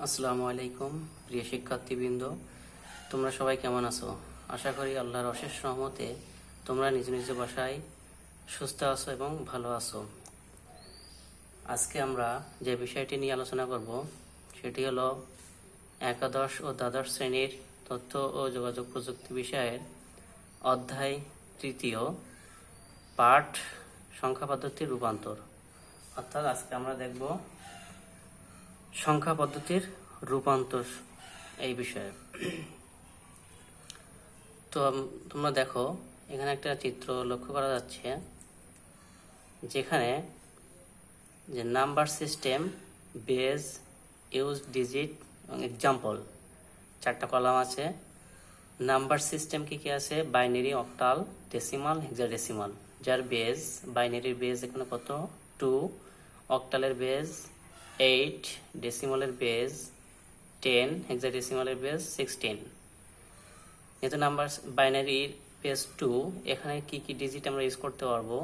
আসসালামু আলাইকুম প্রিয় শিক্ষার্থীবৃন্দ, তোমরা সবাই কেমন আছো? আশা করি আল্লাহর অশেষ রহমতে তোমরা নিজ নিজ বাসায় সুস্থ আছো এবং ভালো আছো। আজকে আমরা যে বিষয়টি নিয়ে আলোচনা করব সেটি হলো একাদশ ও দ্বাদশ শ্রেণীর তথ্য ও যোগাযোগ প্রযুক্তি বিষয়ের অধ্যায় ৩ পাঠ সংখ্যা পদ্ধতির রূপান্তর। অর্থাৎ আজকে আমরা দেখব সংখ্যা পদ্ধতির রূপান্তর এই বিষয়ে। তো তোমরা দেখো, এখানে একটা চিত্র লক্ষ্য করা যাচ্ছে যেখানে যে number system, base, use, digit এবং এক্সাম্পল 4টা কলাম আছে। নাম্বার সিস্টেম কি কি আছে? Binary, octal, decimal, hexadecimal. যার বেজ, বাইনারির বেজ এখানে কত? 2, অক্টালের বেজ 8, ডেসিমালের বেজ 10, হেক্সাডেসিমালের বেজ 16। যেহেতু নাম্বার বাইনারির বেজ 2, এখানে কি কি ডিজিট আমরা ইউজ করতে পারবো?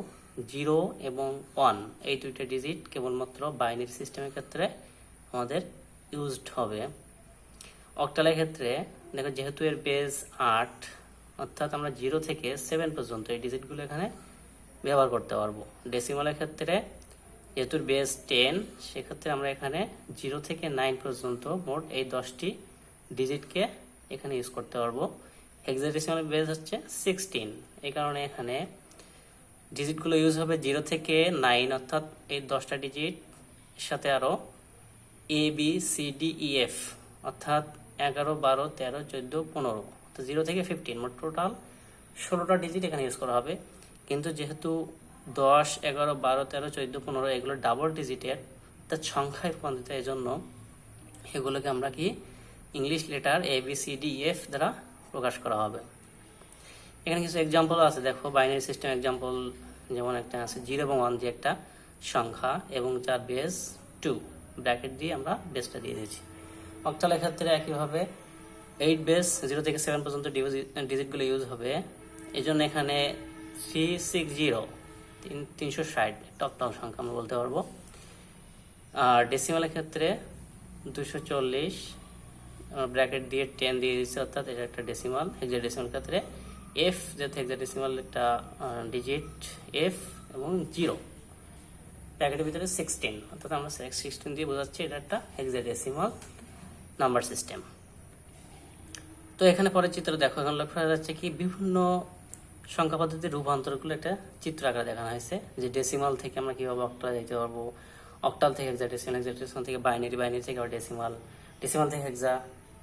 0 এবং 1, এই দুইটা ডিজিট কেবলমাত্র বাইনারি সিস্টেমের ক্ষেত্রে আমাদের ইউজড হবে। অক্টালের ক্ষেত্রে দেখো, যেহেতু এর বেজ 8, অর্থাৎ আমরা 0 থেকে 7 পর্যন্ত এই ডিজিটগুলো এখানে ব্যবহার করতে পারবো। ডেসিমালের ক্ষেত্রে যেহেতু বেজ 10, সেক্ষেত্রে আমরা এখানে 0 থেকে 9 পর্যন্ত মোট এই 10টি ডিজিটকে এখানে ইউজ করতে পারবো। হেক্সাডেসিমালের বেজ হচ্ছে 16, এই কারণে এখানে ডিজিটগুলো ইউজ হবে 0 থেকে 9, অর্থাৎ এই 10টা ডিজিট সাথে আরও A B C D E F, অর্থাৎ 11, 12, 13, 14, 15, তো 0 থেকে 15, মোট টোটাল 16টা ডিজিট এখানে ইউজ করা হবে। কিন্তু যেহেতু 10, 11, 12, 13, 14, 15 এগুলো ডাবল ডিজিটের, তার সংখ্যায় রূপান্তরিত, এই জন্য এগুলোকে আমরা কি ইংলিশ লেটার এ বি সি ডি এফ দ্বারা প্রকাশ করা হবে। এখানে কিছু এক্সাম্পল আছে, দেখো বাইনারি সিস্টেম এক্সাম্পল, যেমন একটা আছে 0 এবং 1 দিয়ে একটা সংখ্যা এবং যার বেজ 2, ব্র্যাকেট দিয়ে আমরা বেজটা দিয়ে দিয়েছি। অক্টালের ক্ষেত্রে একইভাবে 8 বেজ 0 থেকে 7 পর্যন্ত ডিজিটগুলো ইউজ হবে, এই জন্য এখানে 360, 360 একটা অক্টাল সংখ্যা আমরা বলতে পারবো। আর ডেসিমালের ক্ষেত্রে 240, ব্র্যাকেট দিয়ে 10 দিয়ে দিচ্ছে, অর্থাৎ এটা একটা ডেসিমাল। হেক্সাডেসিমাল ক্ষেত্রে এফ, যেহেতু হেক্সাডেসিমাল একটা ডিজিট এফ এবং 0, ব্র্যাকেটের ভিতরে 16, অর্থাৎ আমরা 16 দিয়ে বোঝাচ্ছি এটা একটা হেক্সাডেসিমাল নাম্বার সিস্টেম। তো এখানে পরের চিত্র দেখো, এখানে লক্ষ্য করা যাচ্ছে কি বিভিন্ন সংখ্যা পদ্ধতির রূপান্তরগুলো একটা চিত্র আকারে দেখানো হয়েছে, যে ডেসিমাল থেকে আমরা কীভাবে অক্টালে যেতে পারবো, অক্টাল থেকে হেক্সাডেসিমাল, হেক্সাডেসিমাল থেকে বাইনারি, বাইনারি থেকে আবার ডেসিমাল, ডেসিমাল থেকে হেক্সা,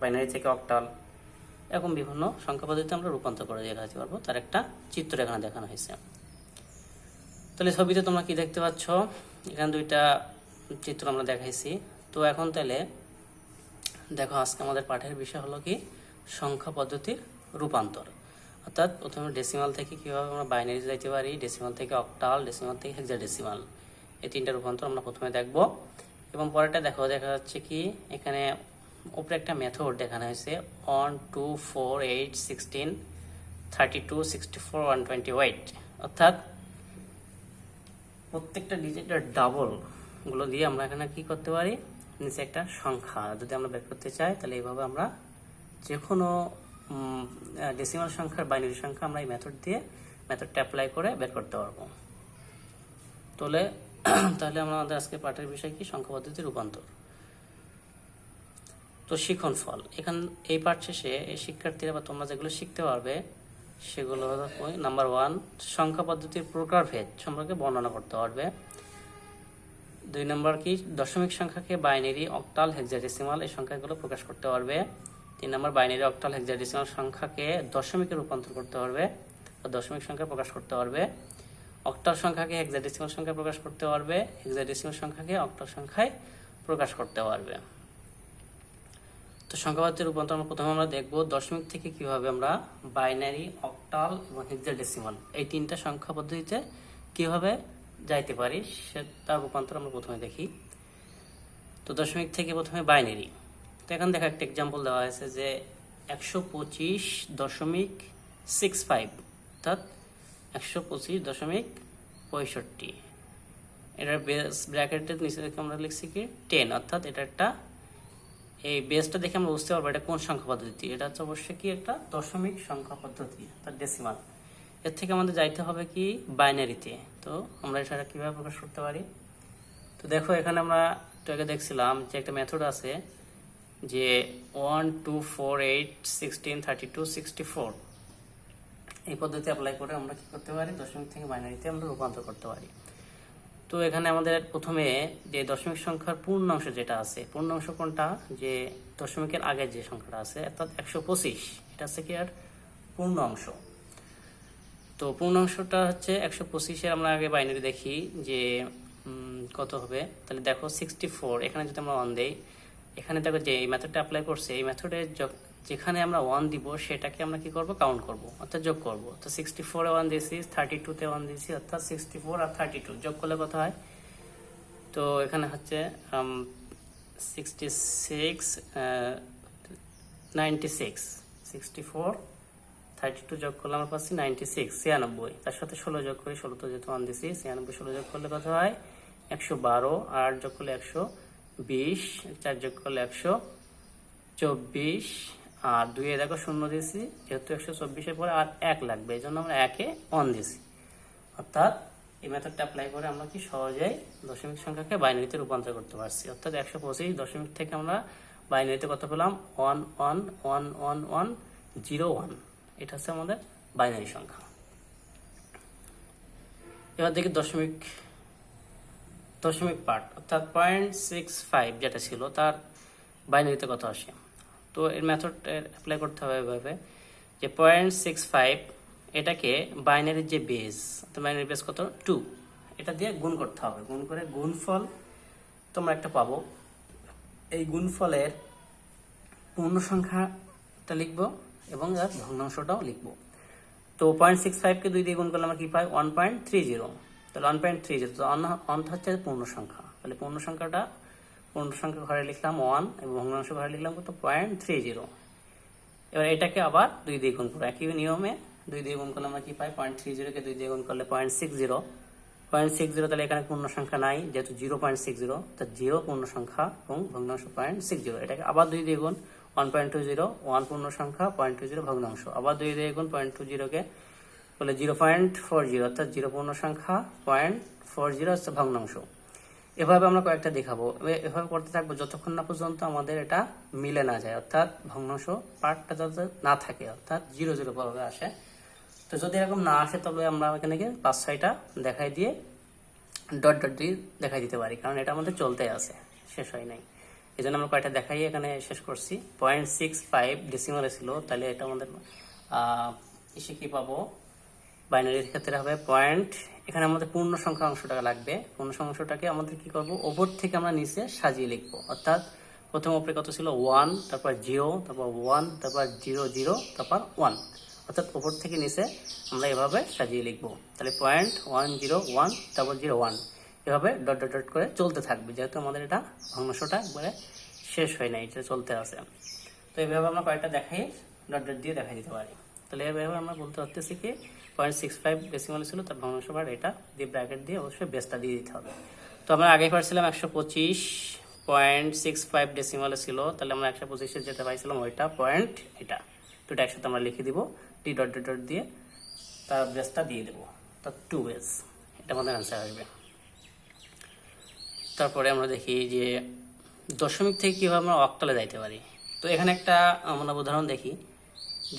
বাইনারি থেকে অক্টাল, এরকম বিভিন্ন সংখ্যা পদ্ধতিতে আমরা রূপান্তর করে দেখাতে পারবো, তার একটা চিত্র এখানে দেখানো হয়েছে। তাহলে ছবিতে তোমরা কি দেখতে পাচ্ছ? এখানে দুইটা চিত্র আমরা দেখাইছি। তো এখন তাহলে দেখো, আজকে আমাদের পাঠের বিষয় হলো কি সংখ্যা পদ্ধতির রূপান্তর। অর্থাৎ প্রথমে ডেসিমাল থেকে কীভাবে আমরা বাইনারি যাইতে পারি, ডেসিমাল থেকে অক্টাল, ডেসিমাল থেকে হেক্সাডেসিমাল, এই 3টা রূপান্তর আমরা প্রথমে দেখব। এবং পরেরটা দেখো, দেখা যাচ্ছে কি এখানে উপরে একটা মেথড দেখানো হয়েছে 1, 2, 4, 8, 16, 32, 64, 128, অর্থাৎ প্রত্যেকটা ডিজিটের ডাবল গুলো দিয়ে আমরা এখানে কি করতে পারি, নিচে একটা সংখ্যা যদি আমরা বের করতে চাই, তাহলে এইভাবে আমরা যে কোনো ডেসিমাল সংখ্যার বাইনারি সংখ্যা আমরা এই মেথডটা অ্যাপ্লাই করে বের করতে পারবো। তাহলে আমাদের আজকে পাঠের বিষয় কি সংখ্যা পদ্ধতির রূপান্তর। তো শিখন ফল, এই পাঠ শেষে এই শিক্ষার্থীরা বা তোমরা যেগুলো শিখতে পারবে সেগুলো হলো, নাম্বার 1, সংখ্যা পদ্ধতির প্রকারভেদ সম্পর্কে বর্ণনা করতে পারবে। 2 নম্বর কি দশমিক সংখ্যাকে বাইনারি, অক্টাল, হেক্সাডেসিমাল এই সংখ্যাগুলো প্রকাশ করতে পারবে। 3 নম্বর বাইনারি, অক্টাল, হেক্সাডেসিমাল সংখ্যাকে দশমিকে রূপান্তর করতে পারবে বা দশমিক সংখ্যা প্রকাশ করতে পারবে। অক্টাল সংখ্যাকে হেক্সাডেসিমাল সংখ্যা প্রকাশ করতে পারবে, হেক্সাডেসিমাল সংখ্যাকে অক্টাল সংখ্যায় প্রকাশ করতে পারবে। তো সংখ্যা পদ্ধতির রূপান্তর প্রথমে আমরা দেখব দশমিক থেকে কিভাবে আমরা বাইনারি, অক্টাল এবং হেক্সাডেসিমাল এই 3টা সংখ্যা পদ্ধতিতে কিভাবে যাইতে পারি তার রূপান্তর আমরা প্রথমে দেখি। তো দশমিক থেকে প্রথমে বাইনারি, তো এখানে দেখা একটা এক্সাম্পল দেওয়া হয়েছে যে 125.65, অর্থাৎ 125.65, এটার বেস ব্র্যাকেটের নিচে আমরা লিখছি কি 10, অর্থাৎ এটা একটা এই বেসটা দেখে আমরা বুঝতে পারবো এটা কোন সংখ্যা পদ্ধতি। এটা হচ্ছে অবশ্যই কি একটা দশমিক সংখ্যা পদ্ধতি, তার ডেসিমাল। এর থেকে আমাদের যাইতে হবে কি বাইনারিতে। তো আমরা এটা কিভাবে প্রকাশ করতে পারি? তো দেখো এখানে আমরা একটু আগে দেখছিলাম যে একটা মেথড আছে যে 1 2 4 8 16 32 64, এই পদ্ধতি অ্যাপ্লাই করে আমরা কি করতে পারি, দশমিক থেকে বাইনারিতে আমরা রূপান্তর করতে পারি। তো এখানে আমাদের প্রথমে যে দশমিক সংখ্যার পূর্ণাংশ যেটা আছে, পূর্ণাংশ কোনটা, যে দশমিকের আগের যে সংখ্যাটা আছে অর্থাৎ 125, এটা হচ্ছে কি আর পূর্ণাংশ। তো পূর্ণাংশটা হচ্ছে 125-এর আমরা আগে বাইনারি দেখি যে কত হবে। তাহলে দেখো 64, এখানে যদি আমরা 1 দেই, এখানে দেখো যে এই মেথডটা অ্যাপ্লাই করছে, এই মেথডে যেখানে আমরা 1 দিব সেটাকে আমরা কি করব, কাউন্ট করব অর্থাৎ যোগ করব। তো 64-এ 1 দিয়েছি, 32-তে 1 দিয়েছি, অর্থাৎ 64 আর 32 যোগ করলে কত হয়। তো এখানে হচ্ছে 66 96, 64 32 যোগ করলে আমরা পাচ্ছি 96, 96। তার সাথে 16 যোগ করি, 16 তো যেহেতু 1 দিয়েছি, 96 16 যোগ করলে কত হয় 112, 8 যোগ করলে 120, 4 যোগ করলে 124, আর 2 এ দেখো 0 দিয়েছি, যেহেতু 124-এর পরে আর 1 লাগবে, এই জন্য আমরা 1-এ 1 দিয়েছি। অর্থাৎ এই মেথডটা অ্যাপ্লাই করে আমরা কি সহজেই দশমিক সংখ্যাকে বাইনারিতে রূপান্তর করতে পারছি। অর্থাৎ 125 দশমিক থেকে আমরা বাইনারিতে কত পেলাম, 1 1 1 1 1 0 1, এটা হচ্ছে আমাদের বাইনারি সংখ্যা। এবার দেখি দশমিক পার্ট, অর্থাৎ 0.65 যেটা ছিল তার বাইনারিতে কত আসে। তো এর মেথড অ্যাপ্লাই করতে হবে এভাবে যে 0.65 এটাকে বাইনারির যে বেস, তো বাইনারি বেস কত 2, এটা দিয়ে গুণ করতে হবে। গুণ করে গুণফল তোমরা একটা পাবো, এই গুণফলের পূর্ণ সংখ্যাটা লিখবো এবং এর ভগ্নাংশটাও লিখবো। তো 0.65-কে 2 দিয়ে গুণ করলে আমরা কি পাই 1.30, তাহলে 1.30, তো 1 হচ্ছে পূর্ণ সংখ্যা, তাহলে পূর্ণ সংখ্যা ঘরে লিখলাম 1 এবং ভগ্নাংশ ঘরে লিখলাম কত 0.30। এবার এটাকে আবার 2 দিয়ে গুণ করবো, একই নিয়মে 2 দিয়ে গুণ করলে আমরা কি পাই 0.30-কে 2 দিয়ে গুণ করলে 0.60, তাহলে এখানে পূর্ণ সংখ্যা নাই যেহেতু 0.60, তো 0 পূর্ণ সংখ্যা এবং ভগ্নাংশ 0.60। এটাকে আবার 2 দিয়ে গুণ 1.20, 1 পূর্ণ সংখ্যা 0.20 ভগ্নাংশ, আবার 2 দিয়ে গুণ 0.20-কে বলে 0.40, অর্থাৎ 0 পূর্ণ সংখ্যা 0.40 হচ্ছে ভগ্নাংশ। এভাবে আমরা কয়েকটা দেখাবো, এভাবে করতে থাকবো যতক্ষণ না পর্যন্ত আমাদের এটা মিলে না যায়, অর্থাৎ ভগ্নাংশ পার্টটা যাতে না থাকে, অর্থাৎ 0 0 ভাবে আসে। তো যদি এরকম না আসে তবে আমরা এখানে 5-6টা দেখাই দিয়ে ডট ডট দিয়ে দেখাই দিতে পারি, কারণ এটা আমাদের চলতে আছে, শেষ হয় নাই। এই জন্য আমরা কয়েকটা দেখাই এখানে শেষ করছি। 0.65 ডেসিমালে ছিল, তাহলে এটা আমাদের এসে কি পাবো, বাইনারির ক্ষেত্রে হবে পয়েন্ট, এখানে আমাদের পূর্ণ সংখ্যা অংশটা লাগবে। পূর্ণ সংখ্যা অংশটাকে আমাদের কি করব, ওপর থেকে আমরা নিচে সাজিয়ে লিখবো। অর্থাৎ প্রথম উপরে কত ছিল 1, তারপর 0, তারপর 1, তারপর 0 0, তারপর 1, অর্থাৎ উপর থেকে নিচে আমরা এভাবে সাজিয়ে লিখবো। তাহলে 0.101, তারপর 0 1, এভাবে ডট ডট ডট করে চলতে থাকবে, যেহেতু আমাদের এটা ভগ্নাংশটা একবারে শেষ হয় না, এটা চলতে আছে। তো এইভাবে আমরা কয়েকটা দেখাই ডট ডট দিয়ে দেখাই দিতে পারি। তাহলে এভাবে আমরা বলতে পারতেছি কি 0.65 ডেসিমাল ছিল, তার ভগ্নাংশ বার এটা দিয়ে ব্র্যাকেট দিয়ে অবশ্যই বেসটা দিয়ে দিতে হবে। তো আমরা আগে পারছিলাম 125.65 ডেসিমালে ছিল, তাহলে আমরা 125-এ যেটা পাইছিলাম ওইটা পয়েন্ট, এটা দুটো একসাথে আমরা লিখে দিব, টি ডট ডট ডট দিয়ে তার বেসটা দিয়ে দেবো, তার 2 বেস, এটা আমাদের অ্যান্সার আসবে। তারপরে আমরা দেখি যে দশমিক থেকে কীভাবে আমরা অক্টালে যাইতে পারি। তো এখানে একটা আমরা উদাহরণ দেখি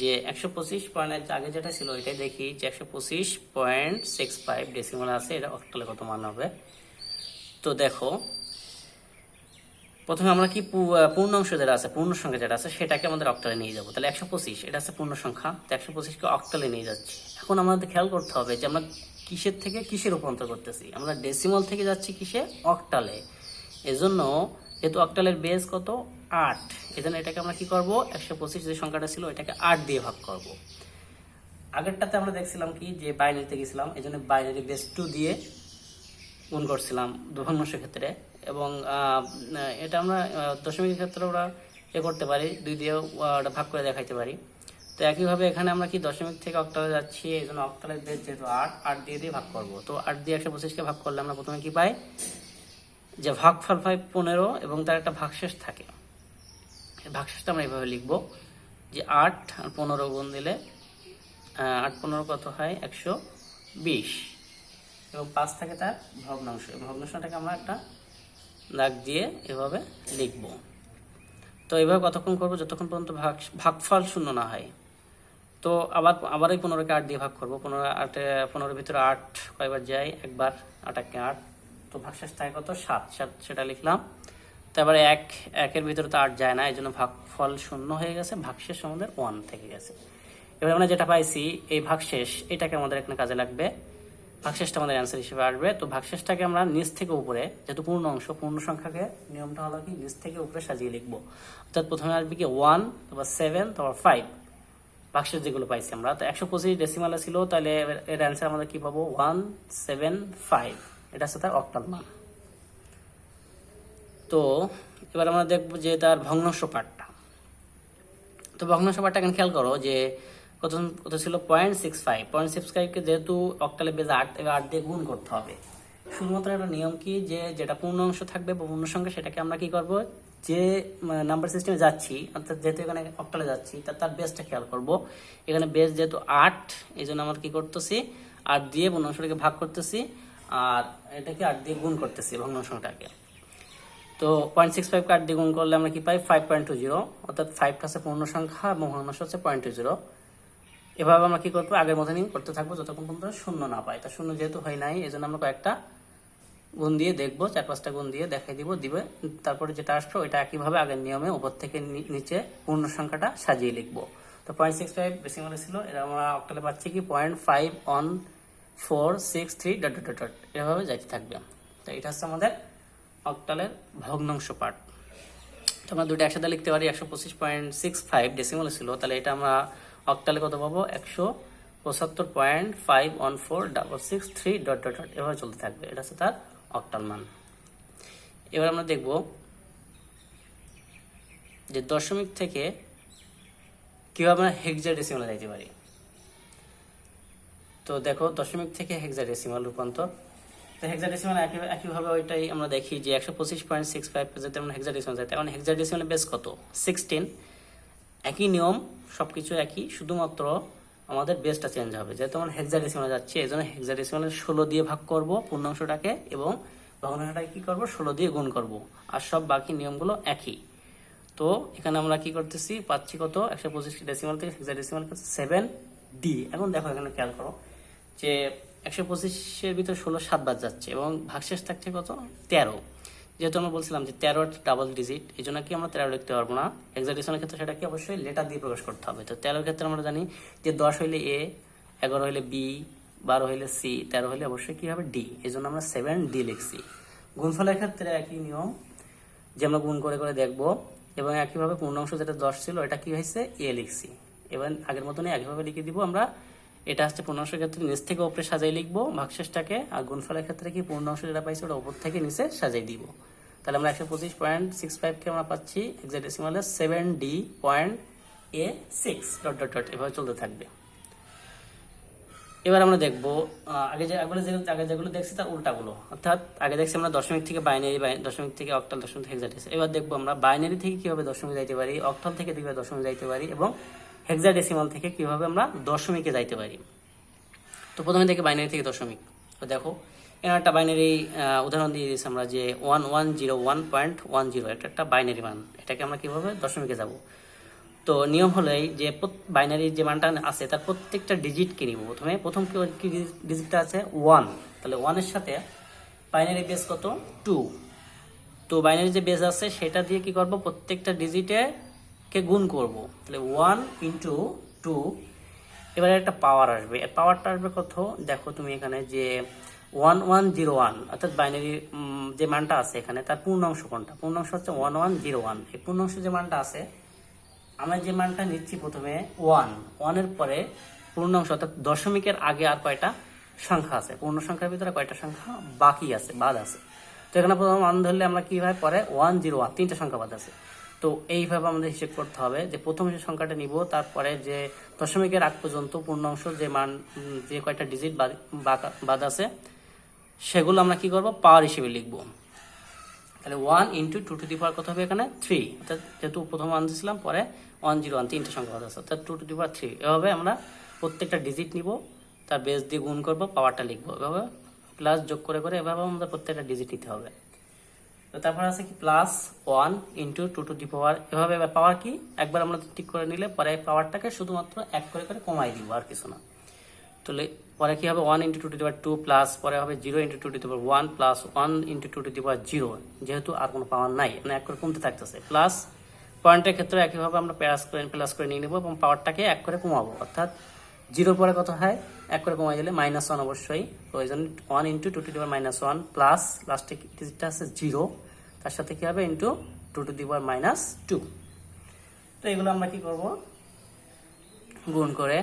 যে 125 পয়েন্টের আগে যেটা ছিল ওইটাই দেখি যে 125.65 ডেসিমাল আছে, এটা অক্টালে কত মান হবে। তো দেখো প্রথমে আমরা কি পূর্ণাংশ যেটা আছে, পূর্ণ সংখ্যা যেটা আছে সেটাকে আমাদের অক্টালে নিয়ে যাবো। তাহলে 125 এটা আছে পূর্ণ সংখ্যা, তো 125-কে অক্টালে নিয়ে যাচ্ছি। এখন আমাদের খেয়াল করতে হবে যে আমরা কিসের থেকে কিসে রূপান্তর করতেছি, আমরা ডেসিমাল থেকে যাচ্ছি কিসে, অক্টালে। এজন্য যেহেতু অক্টালের বেস কত 8, এজন্য এটাকে আমরা কি করব, 125 যে সংখ্যাটা ছিল এটাকে 8 দিয়ে ভাগ করব। আগেরটাতে আমরা দেখছিলাম কি যে বাইনারিতে গেছিলাম, এজন্য বাইনারি বেস 2 দিয়ে গুণ করছিলাম ভগ্নাংশের ক্ষেত্রে, এবং এটা আমরা দশমিকের ক্ষেত্রে ওরা করতে পারি 2 দিয়ে ওটা ভাগ করে দেখাইতে পারি। তো একইভাবে এখানে আমরা কি দশমিক থেকে অক্টালে যাচ্ছি, এই জন্য অক্টালের বেস যেহেতু 8 দিয়ে ভাগ করব। তো 8 দিয়ে 125-কে ভাগ করলে আমরা প্রথমে কি পাই, যে ভাগফল পাই 15 এবং তার একটা ভাগশেষ থাকে। ভাগশেষটা আমরা এইভাবে লিখব যে 8 আর 15 গুণ দিলে 8 15 কত হয় 120 এবং 5 থাকে তার ভগ্নাংশ। এই ভগ্নাংশটাকে আমরা একটা দাগ দিয়ে এভাবে লিখব। তো এইভাবে কতক্ষণ করব যতক্ষণ পর্যন্ত ভাগফল শূন্য না হয়। তো আবার এই 15কে 8 দিয়ে ভাগ করব। 15 ভিতরে 8 কয়বার যায়, একবার, 8 একে 8। তো ভাগশেষ থাকে কত 7 সেটা লিখলাম। তারপরে একের ভিতরে তো 8 যায় না, এই জন্য ভাগফল শূন্য হয়ে গেছে, ভাগশেষ আমাদের 1 থেকে গেছে। এবার আমরা যেটা পাইছি এই ভাগশেষ, এটাকে আমাদের এখানে কাজে লাগবে। ভাগশেষটা আমাদের অ্যান্সার হিসেবে আসবে। তো ভাগশেষটাকে আমরা নিচ থেকে উপরে, যেহেতু পূর্ণ সংখ্যাকে নিয়মটা হলো কি নিচ থেকে উপরে সাজিয়ে লিখবো। অর্থাৎ প্রথমে আসবে কি 1, তারপর 7, তারপর 5 ভাগশেষ যেগুলো পাইছি আমরা। তো 125 ডেসিমালে ছিল, তাহলে এর অ্যান্সার আমাদের কি পাবো 175। এটা হচ্ছে তার অক্টাল মান। তো এবার আমরা দেখবো যে তার ভগ্নাংশ পার্টটা। তো ভগ্নাংশ পার্টটা এখানে খেয়াল করো যে কত ছিল 0.65 যেহেতু অক্টালে বেজ 8, এবার 8 দিয়ে গুণ করতে হবে। শুধুমাত্র একটা নিয়ম কি যে যেটা পূর্ণ অংশ থাকবে বা পূর্ণ সংখ্যা, সেটাকে আমরা কি করব, যে নাম্বার সিস্টেমে যাচ্ছি, অর্থাৎ যেহেতু এখানে অক্টালে যাচ্ছি তার বেসটা খেয়াল করব। এখানে বেস যেহেতু 8, এই জন্য আমরা কি করতেছি 8 দিয়ে পূর্ণাংশটাকে ভাগ করতেছি, আর এটাকে 8 দিয়ে গুণ করতেছি ভগ্নাংশটাকে। তো 0.65 8 দিয়ে গুণ করলে আমরা কি পাই 5.20, অর্থাৎ 5 হচ্ছে পূর্ণ সংখ্যা এবং ভগ্নাংশ হচ্ছে 0.20। এভাবে আমরা কি করবো আগের মতনই করতে থাকবো যতক্ষণ পর্যন্ত শূন্য না পাই। তা শূন্য যেহেতু হয় নাই, এই জন্য আমরা কয়েকটা গুণ দিয়ে দেখবো, 4-5টা গুণ দিয়ে দেখাই দিবে। তারপরে যেটা আসবে ওইটা একইভাবে আগের নিয়মে উপর থেকে নিচে পূর্ণ সংখ্যাটা সাজিয়ে লিখবো। তো 0.65 ডেসিমালে ছিল, এটা আমরা অক্টালে পাচ্ছি কি 0.51463 ... এভাবে যাইতে থাকবে। তো এটা হচ্ছে আমাদের অক্টালের ভগ্নাংশ পার্ট। তো আমরা দুটো একসাথে লিখতে পারি। 125.65 ডেসিমালে ছিল, তাহলে এটা আমরা অক্টালে কত পাবো 175.5146663 ... এভাবে চলতে থাকবে। এটা হচ্ছে তার অক্টাল মান। এবার আমরা দেখব যে দশমিক থেকে কিভাবে আমরা হেক্সাডেসিমালে যাইতে পারি। তো দেখো দশমিক থেকে হেক্সাডেসিমাল রূপান্তর। তো হেক্সাডেসিমাল একইভাবে ওইটাই আমরা দেখি যে 125.65 যদি আমরা হেক্সাডেসিমাল যাই, তখন হেক্সাডেসিমালের বেস কত 16। একই নিয়ম, সবকিছু একই, শুধুমাত্র আমাদের বেসটা চেঞ্জ হবে। যেহেতু আমরা হেক্সাডেসিমালে যাচ্ছি, এই জন্য হেক্সাডেসিমালের 16 দিয়ে ভাগ করব পূর্ণাংশটাকে, এবং ভগ্নাংশটাকে কি করব 16 দিয়ে গুণ করব, আর সব বাকি নিয়মগুলো একই। তো এখানে আমরা কি করতেছি পাচ্ছি কত 125 ডেসিমাল থেকে হেক্সাডেসিমাল 7D। এখন দেখো এখানে খেয়াল করো যে 125-এর ভিতরে 16 7 বার যাচ্ছে এবং ভাগশেষ থাকছে কত 13। যেহেতু আমরা বলছিলাম যে 13 ডাবল ডিজিট, এই জন্য কি আমরা 13 লিখতে পারবো না। হেক্সাডেসিমালের ক্ষেত্রে সেটা কি অবশ্যই লেটার দিয়ে প্রকাশ করতে হবে। তো 13 ক্ষেত্রে আমরা জানি যে 10 হইলে A, 11 হইলে B, 12 হইলে C, 13 হইলে অবশ্যই কি হবে D, এই জন্য আমরা 7D লিখছি। গুণফলের ক্ষেত্রে একই নিয়ম, যে আমরা গুণ করে করে দেখবো, এবং একইভাবে পূর্ণাংশ যেটা 10 ছিল এটা কি হয়েছে A লিখছি। এবার আগের মতনই একইভাবে লিখে দিব আমরা। এটা হচ্ছে পূর্ণাংশের ক্ষেত্রে নিচ থেকে উপরে সাজাই লিখবো ভাগশেষটাকে, আর গুণফলের ক্ষেত্রে কি পূর্ণাংশ যেটা পাইছি ওটা উপর থেকে নিচে সাজাই দিব। তাহলে আমরা 125.65 কে আমরা পাচ্ছি হেক্সাডেসিমালে 7D.A6 ... এভাবে চলতে থাকবে। এবার আমরা দেখবো আগে যেগুলো দেখছি তার উল্টাগুলো, অর্থাৎ আগে দেখছি আমরা দশমিক থেকে বাইনারি, দশমিক থেকে অক্টাল, দশমিক থেকে হেক্সাডেসিমাল। এবার দেখবো আমরা বাইনারি থেকে কিভাবে দশমিক যাইতে পারি, অক্টাল থেকে কিভাবে দশমিক যাইতে পারি, এবং হেক্সাডেসিমাল থেকে কিভাবে আমরা দশমিকে যাইতে পারি। তো প্রথমে দেখি বাইনারি থেকে দশমিক। তো দেখো এখানে একটা বাইনারি উদাহরণ দিয়ে দিয়েছি আমরা যে 1101.10, এটা একটা বাইনারি মান। এটাকে আমরা কিভাবে দশমিকে যাব। তো নিয়ম হলেই যে বাইনারি যে মানটা আছে তার প্রত্যেকটা ডিজিটকে নিব। প্রথম কি ডিজিটটা আছে 1, তাহলে 1 এর সাথে বাইনারি বেস কত 2। তো বাইনারি যে বেস আছে সেটা দিয়ে কি করব প্রত্যেকটা ডিজিটে কে গুণ করব। তাহলে 1 × 2। এবারে একটা পাওয়ার আসবে, পাওয়ারটা আসবে কত দেখো তুমি এখানে যে 1101, অর্থাৎ বাইনারি যে মানটা আছে এখানে তার পূর্ণাংশ কোনটা, পূর্ণাংশ হচ্ছে 1101। এই পূর্ণাংশ যে মানটা আছে আমরা যে মানটা নিচ্ছি প্রথমে 1 এর পরে পূর্ণাংশ, অর্থাৎ দশমিকের আগে আর কয়টা সংখ্যা আছে, পূর্ণ সংখ্যার ভিতরে কয়টা সংখ্যা বাকি আছে, বাদ আছে। তো এখানে প্রথম 1 ধরলে আমরা কিভাবে পরে 101, 3টা সংখ্যা বাদ আছে। তো এইভাবে আমাদের হিসেব করতে হবে যে প্রথম যে সংখ্যাটা নিব, তারপরে যে দশমিকের আগ পর্যন্ত পূর্ণাংশ যে মান, যে কয়টা ডিজিট বাদ আছে সেগুলো আমরা কি করব পাওয়ার হিসেবে লিখব। তাহলে 1 ইন্টু 2 টু দি পাওয়ার কত হবে এখানে 3, অর্থাৎ যেহেতু প্রথম 1 দিয়েছিলাম পরে 1 0 1 তিনটে সংখ্যা কথা আছে, অর্থাৎ 2 টু দি পাওয়ার 3। এভাবে আমরা প্রত্যেকটা ডিজিট নিব, তার বেস দিয়ে গুণ করব, পাওয়ারটা লিখবো, এভাবে প্লাস যোগ করে করে এভাবে আমাদের প্রত্যেকটা ডিজিট নিতে হবে। তো তারপর আছে কি প্লাস 1 ইন্টু 2 টু দি পাওয়ার, এভাবে পাওয়ার কি একবার আমরা ঠিক করে নিলে পরে পাওয়ারটাকে শুধুমাত্র এক করে করে কমাই দিব, আর কিছু না। তাহলে পরে কি হবে 1 into 2 to the power 2 plus পরে হবে 0 into 2 to the power 1 plus 1 into 2 to the power 0, যেহেতু আর কোনো পাওয়ার নাই মানে এক করে কমতে থাকতেছে। প্লাস পয়েন্টের ক্ষেত্রে একইভাবে আমরা প্লাস করে নিয়ে নেব এবং পাওয়ারটাকে এক করে কমাবো, অর্থাৎ 0 পরে কত হয় এক করে কমাই দিলে -1 অবশ্যই, তো এই জন্য 1 into 2 to the power -1 plus লাস্টে ডিজিটটা আছে 0, তার সাথে কি হবে ইন্টু 2 টু দি পাওয়ার -2। তো এগুলো আমরা কি করব গুণ করে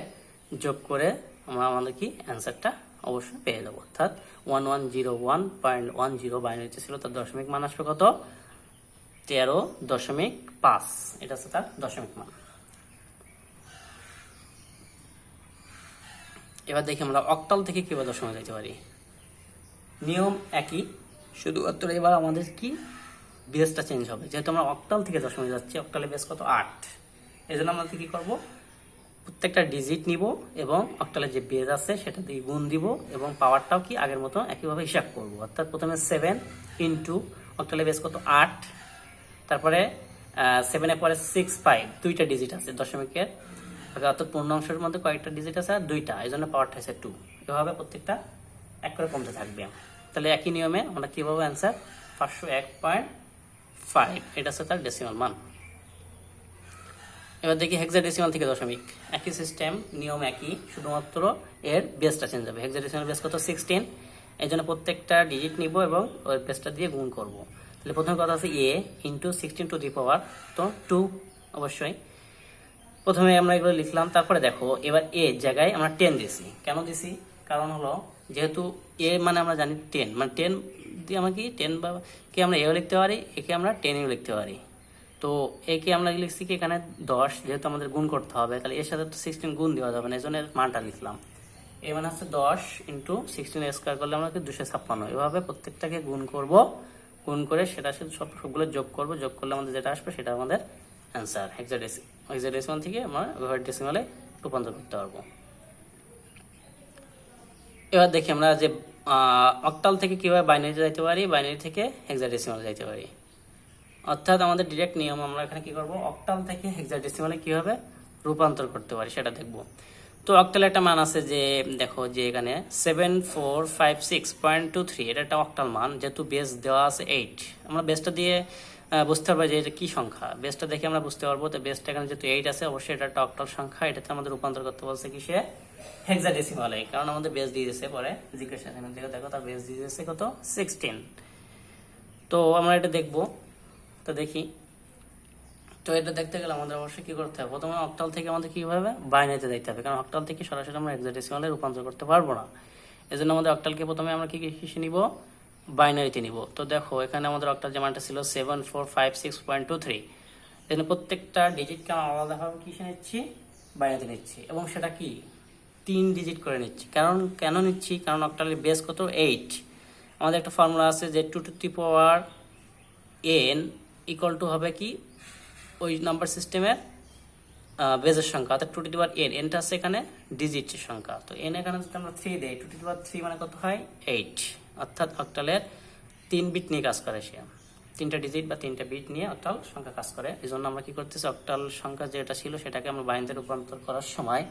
যোগ করে আমরা আমাদের কি অ্যান্সারটা অবশ্যই পেয়ে যাবো, অর্থাৎ 1101.10 বাইনারিতে ছিল, তার দশমিক মান আসবে কত 13.5, এটা হচ্ছে তার দশমিক মান। এবার দেখি আমরা অক্টাল থেকে কিভাবে দশমিক যেতে পারি। নিয়ম একই, শুধুমাত্র এবার আমাদের কি বেসটা চেঞ্জ হবে, যেহেতু আমরা অক্টাল থেকে দশমিক যাচ্ছি, অক্টালের বেস কত 8, এই জন্য আমরা কি করবো প্রত্যেকটা ডিজিট নিব এবং অক্টালের যে বেস আছে সেটা দিয়ে গুণ দিব এবং পাওয়ারটাও কি আগের মতো একইভাবে হিসাব করব, অর্থাৎ প্রথমে 7 ইন্টু অক্টালের বেস কত 8, তারপরে 7 এর পরে 6 5 দুইটা ডিজিট আছে দশমিকের, অর্থাৎ পূর্ণাংশের মধ্যে কয়েকটা ডিজিট আছে আর দুইটা, এই জন্য পাওয়ারটা হচ্ছে 2, এভাবে প্রত্যেকটা এক করে কমতে থাকবে। তাহলে একই নিয়মে আমরা কিভাবে অ্যান্সার 501.5, এটা হচ্ছে তার ডেসিমাল মান। এবার দেখি হেক্সাডেসিমাল থেকে দশমিক, একই সিস্টেম, নিয়ম একই, শুধুমাত্র এর বেসটা চেঞ্জ হবে। হেক্সাডেসিমাল বেস কত 16, এই জন্য প্রত্যেকটা ডিজিট নিব এবং ওই বেসটা দিয়ে গুণ করব। তাহলে প্রথম কথা আছে a ইন্টু 16 টু দি পাওয়ার তো 2, অবশ্যই প্রথমে আমরা এগুলো লিখলাম। তারপরে দেখো এবার a জায়গায় আমরা 10 দিছি, কেন দিছি কারণ হলো যেহেতু a মানে আমরা জানি 10, মানে 10 দিয়ে আমরা কি 10 বা কে আমরা এও লিখতে পারি, একে আমরা 10 এও লিখতে পারি। তো একে আমরা লিখছি কি এখানে 10, যেহেতু আমাদের গুণ করতে হবে তাহলে এর সাথে তো 16 গুণ দেওয়া যাবে না, এই জন্য মানটা লিখলাম। এর মানে হচ্ছে 10 ইন্টু 16 স্কোয়ার করলে আমরা 256, এভাবে প্রত্যেকটাকে গুণ করব, গুণ করে সেটা সবগুলো যোগ করব, যোগ করলে আমাদের যেটা আসবে সেটা আমাদের অ্যান্সার। হেক্সাডেসিমাল থেকে আমরা ডেসিমালে রূপান্তর করতে পারবো। এবার দেখি আমরা যে অক্টাল থেকে কিভাবে বাইনারিতে যাইতে পারি, বাইনারি থেকে হেক্সাডেসিমালে যাইতে পারি, অর্থাৎ আমাদের ডিরেক্ট নিয়ম আমরা এখানে কি করব অক্টাল থেকে হেক্সাডেসিমালে কিভাবে রূপান্তর করতে পারি সেটা দেখব। তো অক্টালে একটা মান আছে যে দেখো যে এখানে 7456.23, এটা একটা অক্টাল মান, যেহেতু বেস দেওয়া আছে 8, আমরা বেসটা দিয়ে বুঝতে পারবো যে এটা কি সংখ্যা, বেসটা দেখে আমরা বুঝতে পারবো। তো বেসটা এখানে যেহেতু 8 আছে অবশ্যই এটা একটা অক্টাল সংখ্যা, এটাতে আমাদের রূপান্তর করতে বলছে কিসে হেক্সাডেসিমালে, কারণ আমাদের বেস দিয়ে দিয়েছে পরে জিজ্ঞাসা দেখো তার বেস দিয়ে দিয়েছে কত 16। তো আমরা এটা দেখবো, তো দেখি। তো এটা দেখতে গেলে আমাদের অবশ্যই কি করতে হবে, প্রথমে অক্টাল থেকে আমাদের কিভাবে বাইনারিতে যাইতে হবে, কারণ অক্টাল থেকে সরাসরি আমরা হেক্সাডেসিমালে রূপান্তর করতে পারবো না, এজন্য আমাদের অক্টালকে প্রথমে আমরা কি কিসে নিব বাইনারিতে নিব। তো দেখো এখানে আমাদের অক্টাল যে মানটা ছিল 7456.23, এখানে প্রত্যেকটা ডিজিটকে আমরা আলাদাভাবে কিসে নিচ্ছি বাইনারিতে নিচ্ছি এবং সেটা কি 3 ডিজিট করে নিচ্ছি। কারণ কেন নিচ্ছি, কারণ অক্টালের বেস কত 8, আমাদের একটা ফর্মুলা আছে যে 2 to the power n equal to হবে কি ওই নাম্বার সিস্টেমের বেজের সংখ্যা, অর্থাৎ 2 টু দি পাওয়ার n, এনটা আছে এখানে ডিজিটের সংখ্যা, তো n এখানে যদি আমরা 3 দেই 2 টু দি পাওয়ার 3 মানে কত হয় 8, অর্থাৎ অক্টালের 3 বিট নিয়ে কাজ করে, সে 3টা ডিজিট বা 3টা বিট নিয়ে অক্টাল সংখ্যা কাজ করে। এই জন্য আমরা কি করতেছি অক্টাল সংখ্যা যেটা ছিল সেটাকে আমরা বাইনারিতে রূপান্তর করার সময়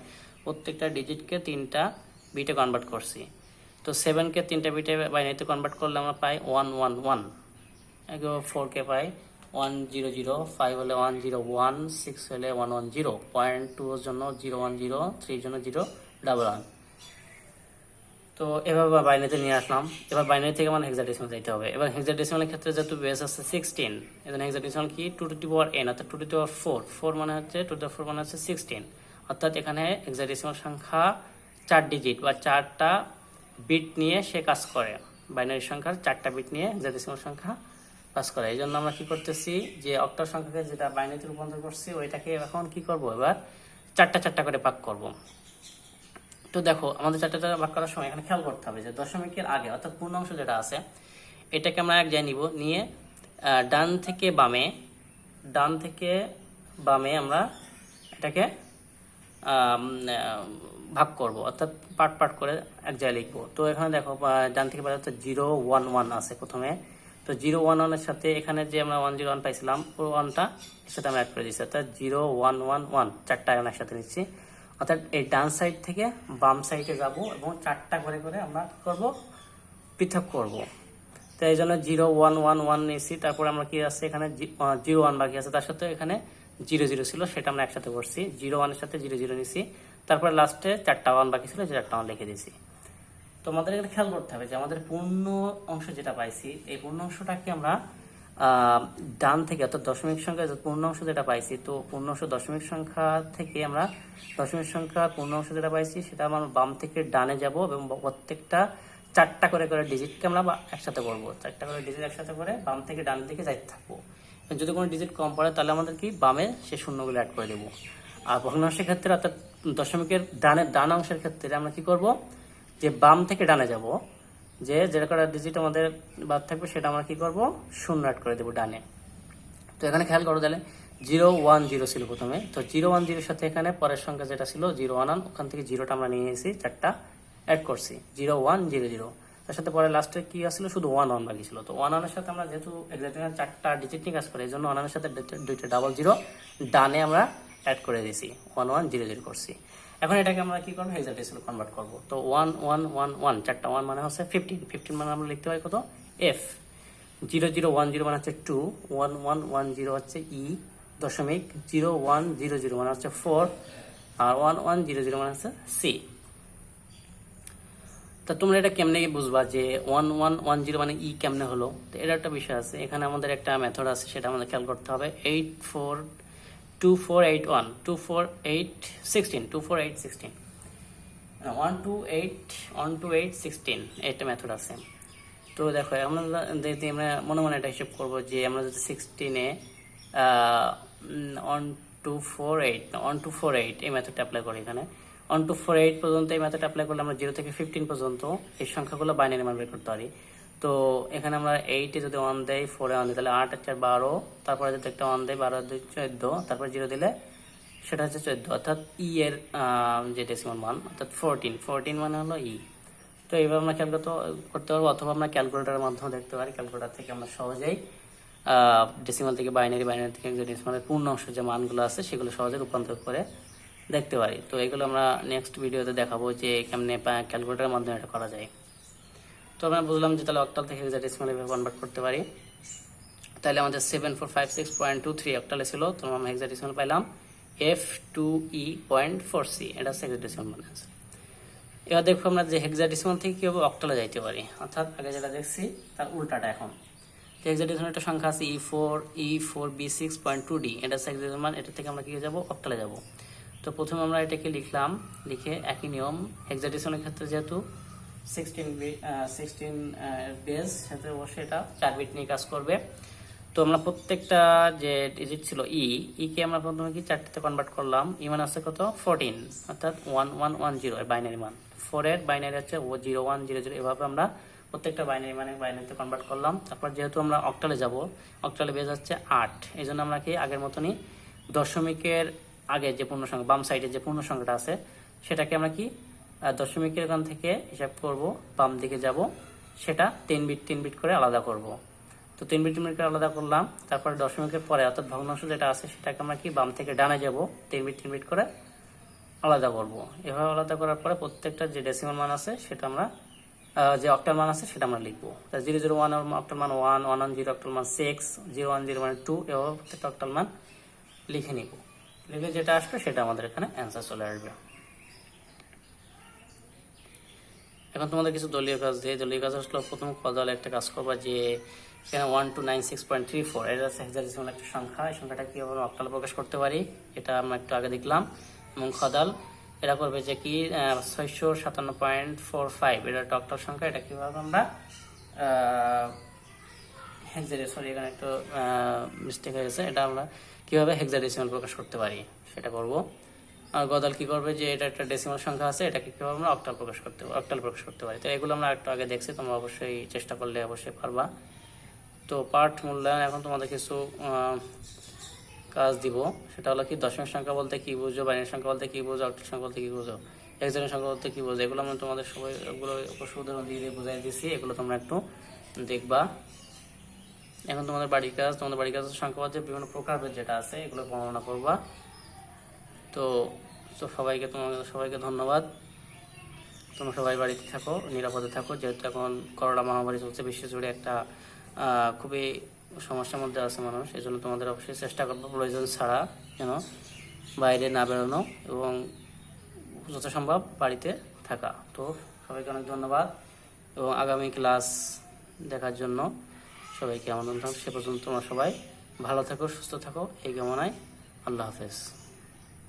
প্রত্যেকটা ডিজিটকে 3টা বিটে কনভার্ট করছি। তো 7কে 3টা বিটে বাইনারিতে কনভার্ট করলে আমরা পাই 111, 4কে পাই 1000, 5 হলে 101, 6 হলে 110, 0.2 এর জন্য 010, 3 এর জন্য 011। তো এভাবে বাইনারিতে নিয়ে আসলাম। এবার বাইনারি থেকে মানে হেক্সাডেসিমাল যাইতে হবে। এবার হেক্সাডেসিমালের ক্ষেত্রে যেহেতু বেস আছে 16, এজন্য হেক্সাডেসিমাল কি 2 টু দি পাওয়ার n, অর্থাৎ 2 টু দি পাওয়ার 4 মানে হচ্ছে 2 টু দি পাওয়ার 4 মানে হচ্ছে 16, অর্থাৎ এখানে হেক্সাডেসিমাল সংখ্যা 4 ডিজিট বা 4টা বিট নিয়ে সে কাজ করে, বাইনারি সংখ্যার 4টা বিট নিয়ে হেক্সাডেসিমাল সংখ্যা কাজ করে। এই জন্য আমরা কি করতেছি যে অক্টাল সংখ্যাকে যেটা বাইনারিতে রূপান্তর করছি ওইটাকে এখন কি করব এবার 4টা করে ভাগ করব। তো দেখো আমাদের 4টা ভাগ করার সময় এখানে খেয়াল করতে হবে যে দশমিকের আগে অর্থাৎ পূর্ণাংশ যেটা আছে এটাকে আমরা এক জায়গায় নিব, নিয়ে ডান থেকে বামে আমরা এটাকে ভাগ করব, অর্থাৎ পার্ট করে এক জায়গায় লিখবো। তো এখানে দেখো ডান থেকে বামে 011 আছে প্রথমে। তো 011 এর সাথে এখানে যে আমরা 101 পাইছিলাম ওই 1টা এর সাথে আমরা অ্যাড করে দিচ্ছি, অর্থাৎ 0111 চারটা আমরা একসাথে নিচ্ছি। অর্থাৎ এই ডান সাইড থেকে বাম সাইডে যাব এবং চারটা করে করে আমরা কি করব, পৃথক করব। তো এই জন্য 0111 নিয়েছি। তারপরে আমরা কি আছে এখানে 01 বাকি আছে, তার সাথে এখানে 00 ছিল, সেটা আমরা একসাথে করছি। 01 এর সাথে 00 নিছি। তারপরে লাস্টে 4টা 1 বাকি ছিল, যে 4টা 1 লিখে দিয়েছি। তো আমাদের এখানে খেয়াল করতে হবে যে আমাদের পূর্ণ অংশ যেটা পাইছি, এই পূর্ণ অংশটাকে আমরা ডান থেকে, অর্থাৎ দশমিক সংখ্যা পূর্ণ অংশ যেটা পাইছি, তো পূর্ণ অংশ দশমিক সংখ্যা থেকে আমরা দশমিক সংখ্যা পূর্ণ অংশ যেটা পাইছি সেটা আমরা বাম থেকে ডানে যাব এবং প্রত্যেকটা চারটা করে করে ডিজিটকে আমরা একসাথে করবো। চারটা করে ডিজিট একসাথে করে বাম থেকে ডান দিকে যাইতে থাকবো। যদি কোনো ডিজিট কম পড়ে তাহলে আমাদের কি বামে সে শূন্যগুলো অ্যাড করে দেবো। আর ভগ্নাংশের ক্ষেত্রে, অর্থাৎ দশমিকের ডান অংশের ক্ষেত্রে আমরা কি করব, যে বাম থেকে ডানে যাব, যেটা করা ডিজিট আমাদের বাদ থাকবে সেটা আমরা কি করব, শূন্য অ্যাড করে দেবো ডানে। তো এখানে খেয়াল করো তাহলে 010 ছিল প্রথমে। তো 010 সাথে এখানে পরের সংখ্যা যেটা ছিল 011, ওখান থেকে জিরোটা আমরা নিয়ে এসেছি, চারটা অ্যাড করছি 0100। তার সাথে পরে লাস্টে কি আসছিল, শুধু 11 বাকি ছিল। তো 11 এর সাথে আমরা যেহেতু এক্সাক্টলি চারটা ডিজিট নিয়ে কাজ করি, এই জন্য 11 এর সাথে দুইটা 00 ডানে আমরা অ্যাড করে দিয়েছি, 1100 করছি। এখন এটাকে আমরা কি করবো, হেক্সাডেসিমাল কনভার্ট করবো। তো 1111 চারটা 1 মানে হচ্ছে 15 মানে আমরা লিখতে পারি কত, f। 0010 মানে হচ্ছে 2, 1110 হচ্ছে e দশমিক, 0100 মানে হচ্ছে 4, আর 1100 মানে হচ্ছে c। তা তোমরা এটা কেমনে বুঝবা যে 1110 মানে ই কেমনে হলো? তো এটা একটা বিষয় আছে, এখানে আমাদের একটা মেথড আছে, সেটা আমাদের খেয়াল করতে হবে। 2481 24816 12816 একটা মেথড আছে। তো দেখো আমরা যদি আমরা মনে মনে এটা হিসেব করবো যে আমরা যদি 16-এ 1248 এই মেথডটা অ্যাপ্লাই করি, এখানে 1248 পর্যন্ত এই মেথড অ্যাপ্লাই করলে আমরা 0 থেকে 15 পর্যন্ত এই সংখ্যাগুলো বাইনারি মান বের করতে পারি। তো এখানে আমরা 8-এ যদি 1 দেই, 4-এ 1 দিই, তাহলে 8 আর 4 12, তারপরে যদি একটা 1 দেই, 12 আর 2 14, তারপর 0 দিলে সেটা হচ্ছে 14, অর্থাৎ ই এর যে ডেসিমাল মান, অর্থাৎ 14 মানে হলো ই। তো এইভাবে আমরা খেয়াল করতে পারবো, অথবা আমরা ক্যালকুলেটারের মাধ্যমে দেখতে পারি। ক্যালকুলেটার থেকে আমরা সহজেই ডেসিমাল থেকে বাইনারি থেকে ডেসিমালের পূর্ণ অংশ যে মানগুলো আছে সেগুলো সহজে রূপান্তর করে দেখতে পারি। তো এগুলো আমরা নেক্সট ভিডিওতে দেখাবো যে কেমনে ক্যালকুলেটারের মাধ্যমে এটা করা যায়। তো আমরা বুঝলাম যে তাহলে অক্টাল থেকে হেক্সাডেসিমালে কনভার্ট করতে পারি। তাহলে আমাদের 7456.23 অক্টালে ছিল, তো আমরা হেক্সাডেসিমাল পাইলাম F2E.4C, এটা হচ্ছে হেক্সাডেসিমাল মানে আছে। এবার দেখো আমরা যে হেক্সাডেসিমাল থেকে কিভাবে অক্টালে যাইতে পারি, অর্থাৎ আগে যেটা দেখছি তার উল্টাটা। এখন হেক্সাডেসিমাল একটা সংখ্যা আছে E4B6.2D, এটা হচ্ছে হেক্সাডেসিমাল, এটা থেকে আমরা কি যাব, অক্টালে যাব। তো প্রথমে আমরা এটাকে লিখলাম, লিখে একই নিয়ম, হেক্সাডেসিমালের ক্ষেত্রে যেহেতু 16 বেস, সেটা অবশ্যই এটা 4 বিট নিয়ে কাজ করবে। তো আমরা প্রত্যেকটা যে ডিজিট ছিল ই কে আমরা প্রথমে কি 4তে কনভার্ট করলাম। ই মানে আছে কত, 14, অর্থাৎ 1110 এর বাইনারি মান, 4 এর বাইনারি হচ্ছে 0100। এভাবে আমরা প্রত্যেকটা বাইনারিতে কনভার্ট করলাম। তারপর যেহেতু আমরা অক্টালে যাব, অক্টালে বেজ হচ্ছে 8, এই জন্য আমরা কি আগের মতনই দশমিকের আগে যে পূর্ণ সংখ্যা, বাম সাইডে যে পূর্ণ সংখ্যাটা আছে সেটাকে আমরা কি দশমিকের এখান থেকে হিসাব করব, বাম দিকে যাব, সেটা 3 বিট করে আলাদা করব। তো 3 বিট করে আলাদা করলাম। তারপরে দশমিকের পরে, অর্থাৎ ভগ্নাংশ যেটা আছে সেটাকে আমরা কি বাম থেকে ডানে যাব, 3 বিট করে আলাদা করব। এভাবে আলাদা করার পরে প্রত্যেকটা যে ডেসিমাল মান আছে সেটা আমরা, যে অক্টাল মান আছে সেটা আমরা লিখবো। 001 অক্টাল মান 1, 110 অক্টাল মান 6, 010 মানে 2, এভাবে প্রত্যেকটা অক্টাল মান লিখে নিব। লিখে যেটা আসবে সেটা আমাদের এখানে অ্যান্সার চলে আসবে। এখন তোমাদের কিছু দলীয় কাজ দিয়ে, দলীয় কাজ আসলে প্রথম কদালে একটা কাজ করবা, যে এখানে 1296.34 এটা হচ্ছে হেক্সাডেসিমাল একটা সংখ্যা। এই সংখ্যাটা কীভাবে অক্টালে প্রকাশ করতে পারি এটা আমরা একটু আগে দেখলাম। এবং খদাল এরা করবে যে কি 657.45, এটা একটা অক্টাল সংখ্যা, এটা কীভাবে আমরা সরি এখানে একটু মিস্টেক হয়ে গেছে, এটা আমরা কীভাবে হেক্সাডেসিমাল প্রকাশ করতে পারি সেটা করব। আর গদাল কি করবে, যে এটা একটা ডেসিমাল সংখ্যা আছে, এটাকে কীভাবে আমরা অক্টাল প্রকাশ করতে পারি। তো এগুলো আমরা একটু আগে দেখছি, তোমরা অবশ্যই চেষ্টা করলে অবশ্যই পারবা। তো পাঠ মূল্যায়ন এখন তোমাদের কিছু কাজ দিব। সেটা হলো কি, দশমিক সংখ্যা বলতে কি বুঝো, বাইনারি সংখ্যা বলতে কি বুঝো, অক্টাল সংখ্যা বলতে কি বুঝো, হেক্সাডেসিমাল সংখ্যা বলতে কি বুঝো, এগুলো আমি তোমাদের সবাই এগুলো উদাহরণ দিয়ে বুঝাই দিচ্ছি, এগুলো তোমরা একটু দেখবা। এখন তোমাদের বাড়ির কাজ সংখ্যাবাদের বিভিন্ন প্রকারভেদ যেটা আছে এগুলো বর্ণনা করবা। তো সবাইকে ধন্যবাদ। তোমরা সবাই বাড়িতে থাকো, নিরাপদে থাকো, যেহেতু এখন করোনা মহামারী চলছে বিশ্ব জুড়ে, একটা খুবই সমস্যার মধ্যে আছে মানুষ। এই জন্য তোমাদের অবশ্যই চেষ্টা করবো প্রয়োজন ছাড়া যেন বাইরে না বেরোনো এবং যত সম্ভব বাড়িতে থাকা। তো সবাইকে অনেক ধন্যবাদ এবং আগামী ক্লাস দেখার জন্য সবাইকে আমন্ত্রণ। সে পর্যন্ত তোমরা সবাই ভালো থাকো, সুস্থ থাকো, এই কামনায় আল্লাহ হাফেজ।